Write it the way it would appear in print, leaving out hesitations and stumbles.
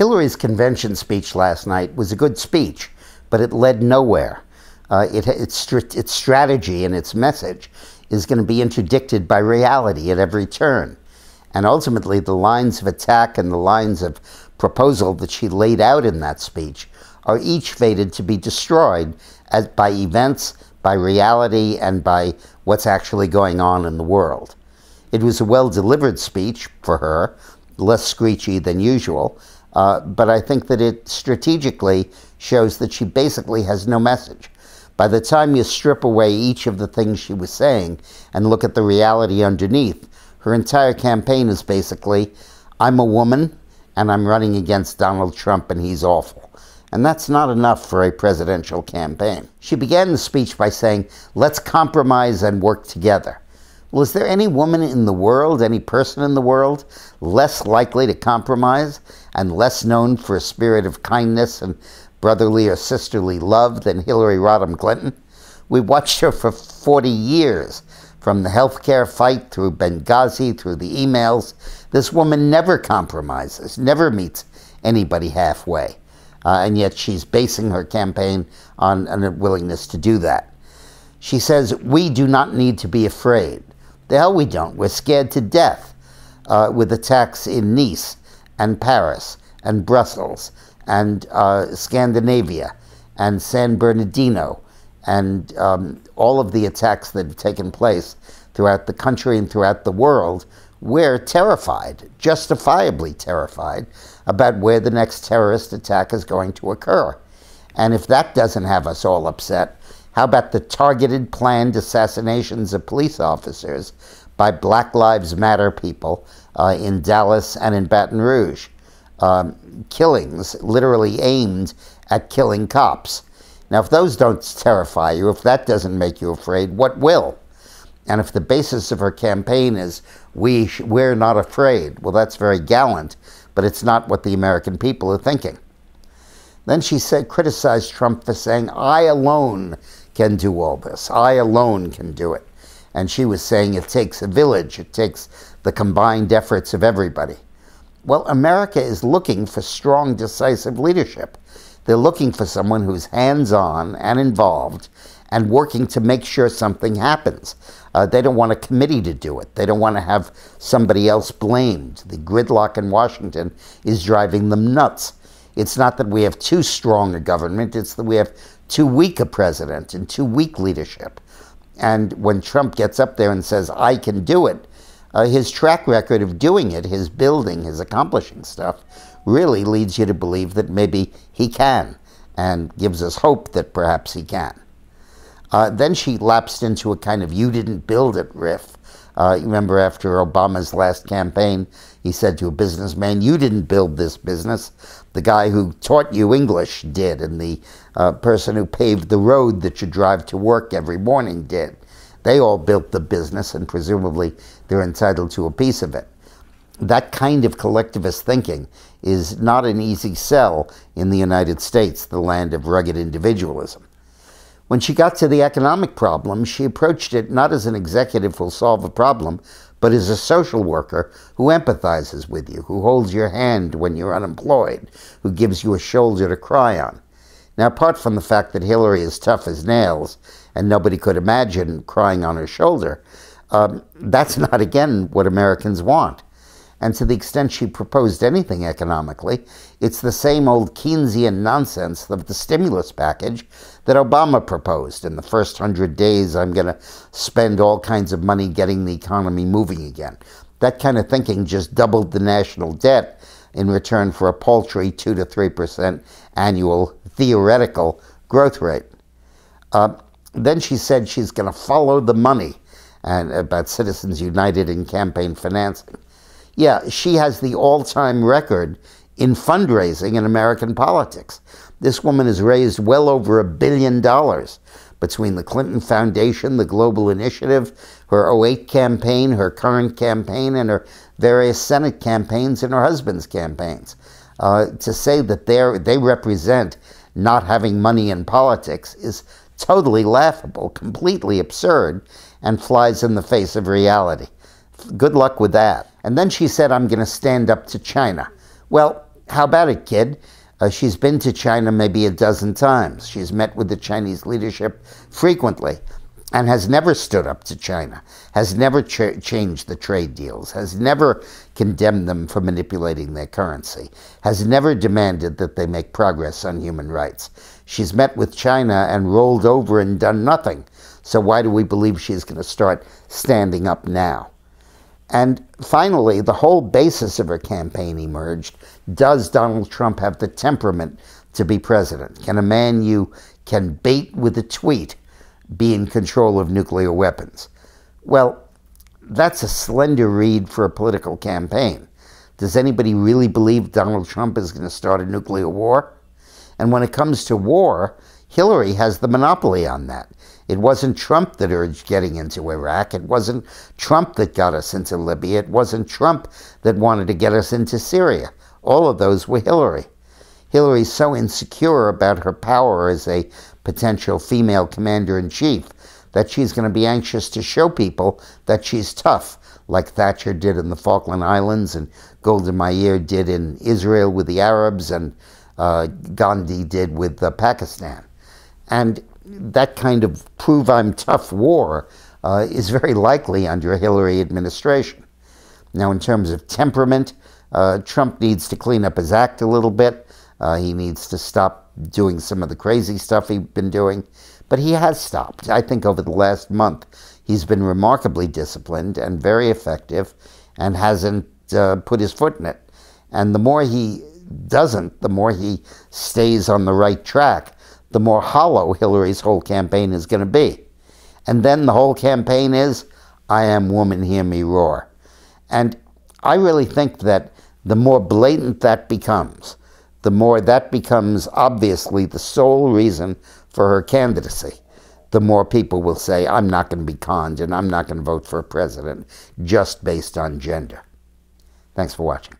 Hillary's convention speech last night was a good speech, but it led nowhere. Its strategy and its message is going to be interdicted by reality at every turn. And ultimately, the lines of attack and the lines of proposal that she laid out in that speech are each fated to be destroyed by events, by reality, and by what's actually going on in the world. It was a well-delivered speech for her, less screechy than usual, but I think that it strategically shows that she basically has no message. By the time you strip away each of the things she was saying and look at the reality underneath, her entire campaign is basically, I'm a woman and I'm running against Donald Trump and he's awful. And that's not enough for a presidential campaign. She began the speech by saying, let's compromise and work together. Well, is there any woman in the world, any person in the world, less likely to compromise and less known for a spirit of kindness and brotherly or sisterly love than Hillary Rodham Clinton? We watched her for 40 years, from the healthcare fight through Benghazi, through the emails. This woman never compromises, never meets anybody halfway. And yet she's basing her campaign on a willingness to do that. She says, we do not need to be afraid. The hell we don't. We're scared to death with attacks in Nice and Paris and Brussels and Scandinavia and San Bernardino and all of the attacks that have taken place throughout the country and throughout the world. We're terrified, justifiably terrified, about where the next terrorist attack is going to occur. And if that doesn't have us all upset, how about the targeted, planned assassinations of police officers by Black Lives Matter people in Dallas and in Baton Rouge? Killings literally aimed at killing cops. Now, if those don't terrify you, if that doesn't make you afraid, what will? And if the basis of her campaign is, we're not afraid, well, that's very gallant, but it's not what the American people are thinking. Then she criticized Trump for saying, I alone can do all this. I alone can do it. And she was saying it takes a village. It takes the combined efforts of everybody. Well, America is looking for strong, decisive leadership. They're looking for someone who's hands-on and involved and working to make sure something happens. They don't want a committee to do it. They don't want to have somebody else blamed. The gridlock in Washington is driving them nuts. It's not that we have too strong a government, it's that we have too weak a president and too weak leadership. And when Trump gets up there and says, I can do it, his track record of doing it, his building, his accomplishing stuff, really leads you to believe that maybe he can, and gives us hope that perhaps he can. Then she lapsed into a kind of you didn't build it riff. You remember after Obama's last campaign, he said to a businessman, you didn't build this business. The guy who taught you English did, and the person who paved the road that you drive to work every morning did. They all built the business, and presumably they're entitled to a piece of it. That kind of collectivist thinking is not an easy sell in the United States, the land of rugged individualism. When she got to the economic problem, she approached it not as an executive who'll solve a problem, but as a social worker who empathizes with you, who holds your hand when you're unemployed, who gives you a shoulder to cry on. Now, apart from the fact that Hillary is tough as nails and nobody could imagine crying on her shoulder, that's not, again, what Americans want. And to the extent she proposed anything economically, it's the same old Keynesian nonsense of the stimulus package that Obama proposed. In the first 100 days, I'm going to spend all kinds of money getting the economy moving again. That kind of thinking just doubled the national debt in return for a paltry 2 to 3% annual theoretical growth rate. Then she said she's going to follow the money, and about Citizens United and campaign financing. Yeah, she has the all-time record in fundraising in American politics. This woman has raised well over $1 billion between the Clinton Foundation, the Global Initiative, her '08 campaign, her current campaign, and her various Senate campaigns and her husband's campaigns. To say that they represent not having money in politics is totally laughable, completely absurd, and flies in the face of reality. Good luck with that. And then she said, I'm going to stand up to China. Well, how about it, kid? She's been to China maybe a dozen times. She's met with the Chinese leadership frequently and has never stood up to China, has never changed the trade deals, has never condemned them for manipulating their currency, has never demanded that they make progress on human rights. She's met with China and rolled over and done nothing. So why do we believe she's going to start standing up now? And finally, the whole basis of her campaign emerged. Does Donald Trump have the temperament to be president? Can a man you can bait with a tweet be in control of nuclear weapons? Well, that's a slender reed for a political campaign. Does anybody really believe Donald Trump is going to start a nuclear war? And when it comes to war, Hillary has the monopoly on that. It wasn't Trump that urged getting into Iraq. It wasn't Trump that got us into Libya. It wasn't Trump that wanted to get us into Syria. All of those were Hillary. Hillary's so insecure about her power as a potential female commander-in-chief that she's going to be anxious to show people that she's tough, like Thatcher did in the Falkland Islands and Golda Meir did in Israel with the Arabs and Gandhi did with Pakistan. And that kind of prove I'm tough war is very likely under a Hillary administration. Now, in terms of temperament, Trump needs to clean up his act a little bit. He needs to stop doing some of the crazy stuff he's been doing. But he has stopped. I think over the last month, he's been remarkably disciplined and very effective and hasn't put his foot in it. And the more he doesn't, the more he stays on the right track, the more hollow Hillary's whole campaign is going to be. And then the whole campaign is, I am woman, hear me roar. And I really think that the more blatant that becomes, the more that becomes obviously the sole reason for her candidacy, the more people will say, I'm not going to be conned and I'm not going to vote for a president just based on gender. Thanks for watching.